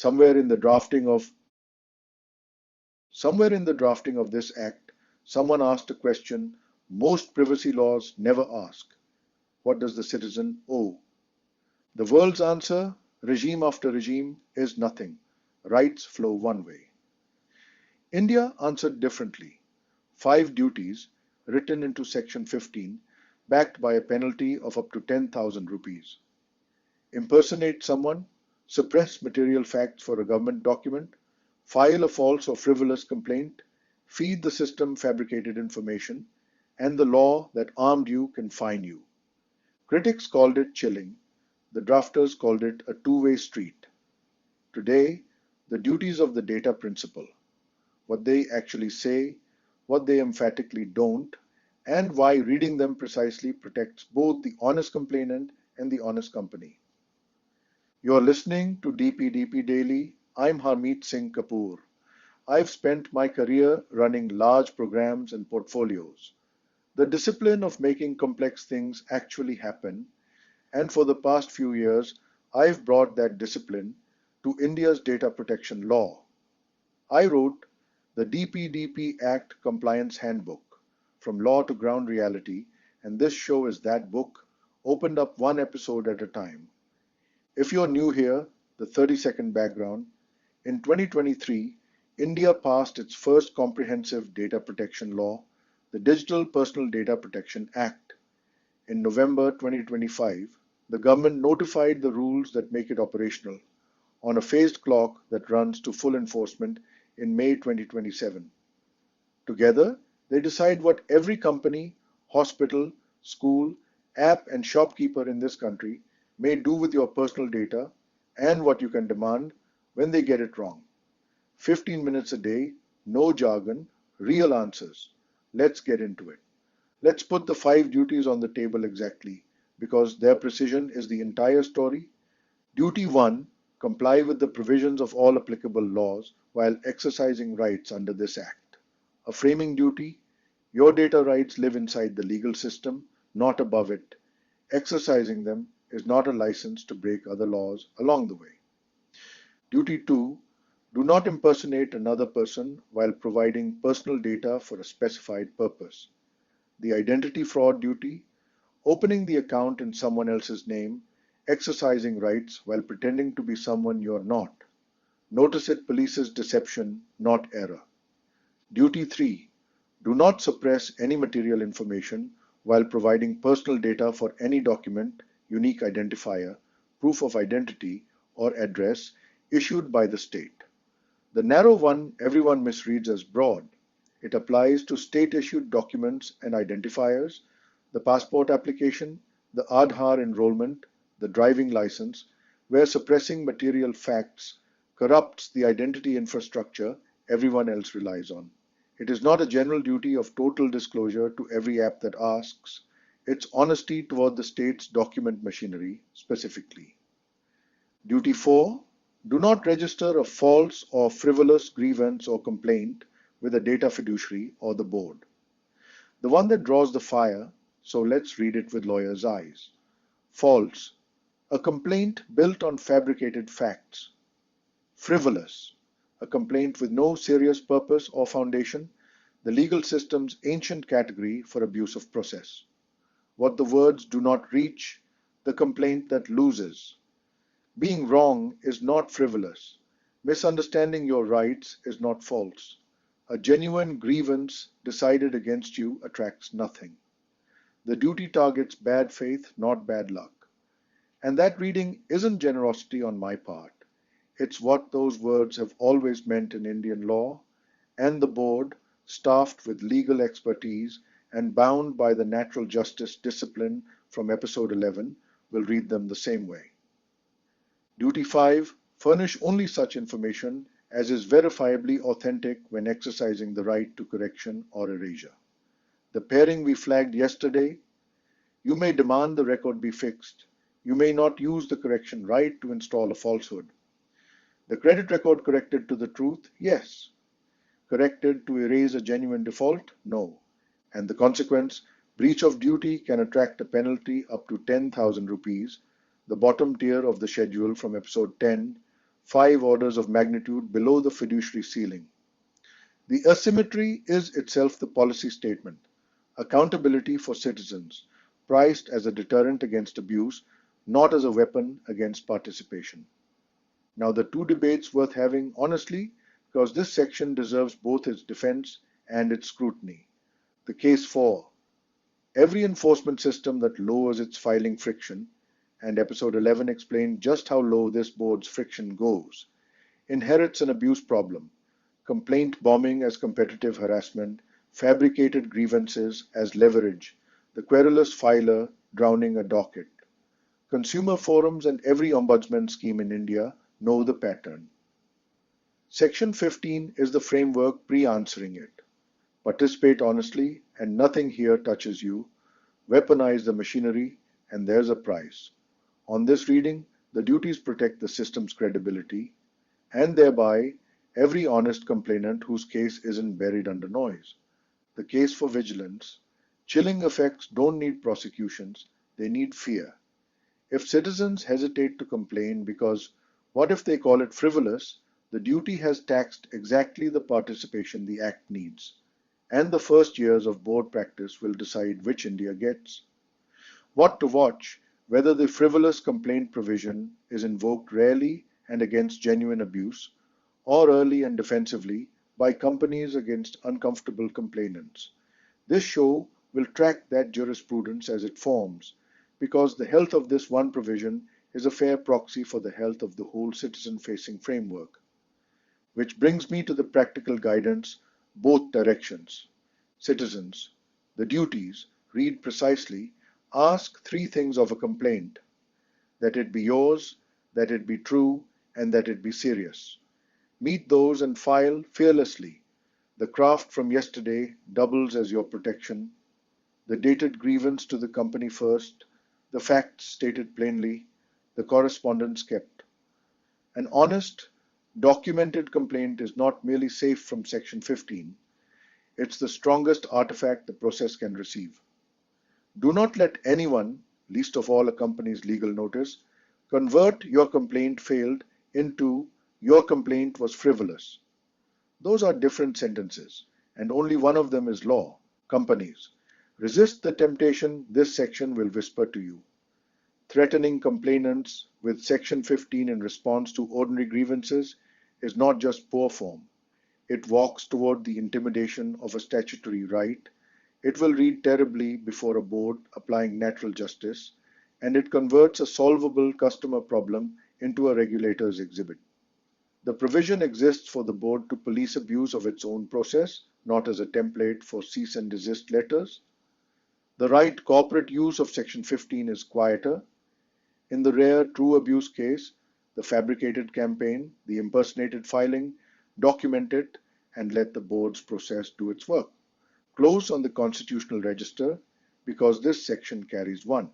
Somewhere in the drafting of Somewhere in the drafting of this act, someone asked a question most privacy laws never ask. What does the citizen owe? The world's answer, regime after regime, is nothing. Rights flow one way. India answered differently. 5 duties written into Section 15, backed by a penalty of up to 10,000 rupees. Impersonate someone, suppress material facts for a government document, file a false or frivolous complaint, feed the system fabricated information, and the law that armed you can fine you. Critics called it chilling. The drafters called it a two-way street. Today, the duties of the data principle, what they actually say, what they emphatically don't, and why reading them precisely protects both the honest complainant and the honest company. You're listening to DPDP Daily. I'm Harmeet Singh Kapoor. I've spent my career running large programs and portfolios. The discipline of making complex things actually happen, and for the past few years, I've brought that discipline to India's data protection law. I wrote the DPDP Act Compliance Handbook, From Law to Ground Reality, and this show is that book, opened up one episode at a time. If you're new here, the 30-second background. In 2023, India passed its first comprehensive data protection law, the Digital Personal Data Protection Act. In November 2025, the government notified the rules that make it operational on a phased clock that runs to full enforcement in May 2027. Together, they decide what every company, hospital, school, app, and shopkeeper in this country may do with your personal data and what you can demand when they get it wrong. 15 minutes a day, no jargon, real answers. Let's get into it. Let's put the 5 duties on the table exactly, because their precision is the entire story. Duty 1, comply with the provisions of all applicable laws while exercising rights under this Act. A framing duty, your data rights live inside the legal system, not above it. Exercising them is not a license to break other laws along the way. Duty 2, do not impersonate another person while providing personal data for a specified purpose. The identity fraud duty, opening the account in someone else's name, exercising rights while pretending to be someone you're not. Notice it polices deception, not error. Duty 3, do not suppress any material information while providing personal data for any document, unique identifier, proof of identity, or address issued by the state. The narrow one everyone misreads as broad. It applies to state-issued documents and identifiers, the passport application, the Aadhaar enrollment, the driving license, where suppressing material facts corrupts the identity infrastructure everyone else relies on. It is not a general duty of total disclosure to every app that asks. It's honesty toward the state's document machinery specifically. Duty 4, do not register a false or frivolous grievance or complaint with a data fiduciary or the board. The one that draws the fire, so let's read it with lawyers' eyes. False, a complaint built on fabricated facts. Frivolous, a complaint with no serious purpose or foundation, the legal system's ancient category for abuse of process. What the words do not reach, the complaint that loses. Being wrong is not frivolous. Misunderstanding your rights is not false. A genuine grievance decided against you attracts nothing. The duty targets bad faith, not bad luck. And that reading isn't generosity on my part. It's what those words have always meant in Indian law, and the board, staffed with legal expertise and bound by the natural justice discipline from episode 11, will read them the same way. Duty 5, furnish only such information as is verifiably authentic when exercising the right to correction or erasure. The pairing we flagged yesterday, you may demand the record be fixed. You may not use the correction right to install a falsehood. The credit record corrected to the truth, yes. Corrected to erase a genuine default, no. And the consequence, breach of duty can attract a penalty up to 10,000 rupees, the bottom tier of the schedule from episode 10, 5 orders of magnitude below the fiduciary ceiling. The asymmetry is itself the policy statement, accountability for citizens, priced as a deterrent against abuse, not as a weapon against participation. Now, the two debates worth having honestly, because this section deserves both its defense and its scrutiny. The case for every enforcement system that lowers its filing friction, and episode 11 explained just how low this board's friction goes, inherits an abuse problem, complaint bombing as competitive harassment, fabricated grievances as leverage, the querulous filer drowning a docket. Consumer forums and every ombudsman scheme in India know the pattern. Section 15 is the framework pre-answering it. Participate honestly and nothing here touches you. Weaponize the machinery and there's a price. On this reading, the duties protect the system's credibility and thereby every honest complainant whose case isn't buried under noise. The case for vigilance. Chilling effects don't need prosecutions, they need fear. If citizens hesitate to complain because what if they call it frivolous, the duty has taxed exactly the participation the Act needs, and the first years of board practice will decide which India gets. What to watch, whether the frivolous complaint provision is invoked rarely and against genuine abuse, or early and defensively by companies against uncomfortable complainants. This show will track that jurisprudence as it forms, because the health of this one provision is a fair proxy for the health of the whole citizen-facing framework. Which brings me to the practical guidance, both directions. Citizens, the duties, read precisely, ask three things of a complaint: that it be yours, that it be true, and that it be serious. Meet those and file fearlessly. The craft from yesterday doubles as your protection. The dated grievance to the company first, the facts stated plainly, the correspondence kept. An honest, documented complaint is not merely safe from Section 15, it's the strongest artifact the process can receive. Do not let anyone, least of all a company's legal notice, convert your complaint failed into your complaint was frivolous. Those are different sentences, and only one of them is law. Companies, resist the temptation this section will whisper to you. Threatening complainants with Section 15 in response to ordinary grievances is not just poor form. It walks toward the intimidation of a statutory right. It will read terribly before a board applying natural justice, and it converts a solvable customer problem into a regulator's exhibit. The provision exists for the board to police abuse of its own process, not as a template for cease and desist letters. The right corporate use of Section 15 is quieter. In the rare true abuse case, the fabricated campaign, the impersonated filing, document it and let the board's process do its work. Close on the constitutional register because this section carries one.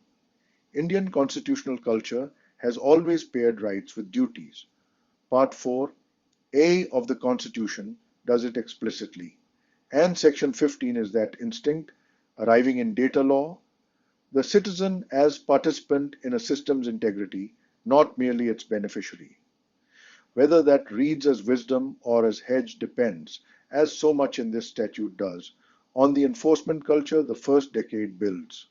Indian constitutional culture has always paired rights with duties. Part 4A of the Constitution does it explicitly, and Section 15 is that instinct arriving in data law, the citizen as participant in a system's integrity, not merely its beneficiary. Whether that reads as wisdom or as hedge depends, as so much in this statute does, on the enforcement culture the first decade builds.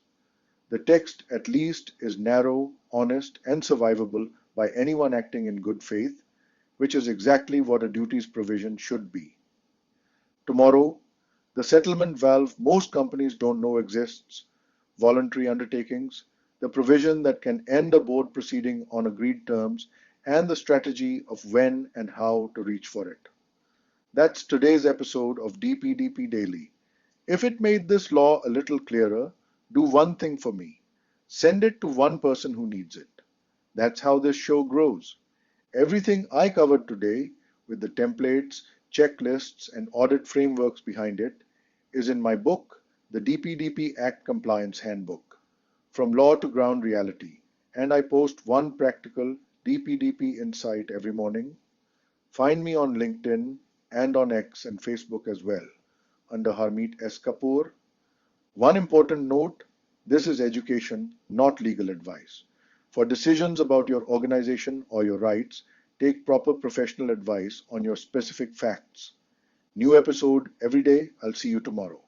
The text, at least, is narrow, honest, and survivable by anyone acting in good faith, which is exactly what a duties provision should be. Tomorrow, the settlement valve most companies don't know exists, voluntary undertakings, the provision that can end a board proceeding on agreed terms, and the strategy of when and how to reach for it. That's today's episode of DPDP Daily. If it made this law a little clearer, do one thing for me. Send it to one person who needs it. That's how this show grows. Everything I covered today, with the templates, checklists, and audit frameworks behind it, is in my book, The DPDP Act Compliance Handbook, From Law to Ground Reality, and I post one practical DPDP insight every morning. Find me on LinkedIn and on X and Facebook as well, under Harmeet S. Kapoor. One important note, this is education, not legal advice. For decisions about your organization or your rights, Take proper professional advice on your specific facts. New episode every day. I'll see you tomorrow.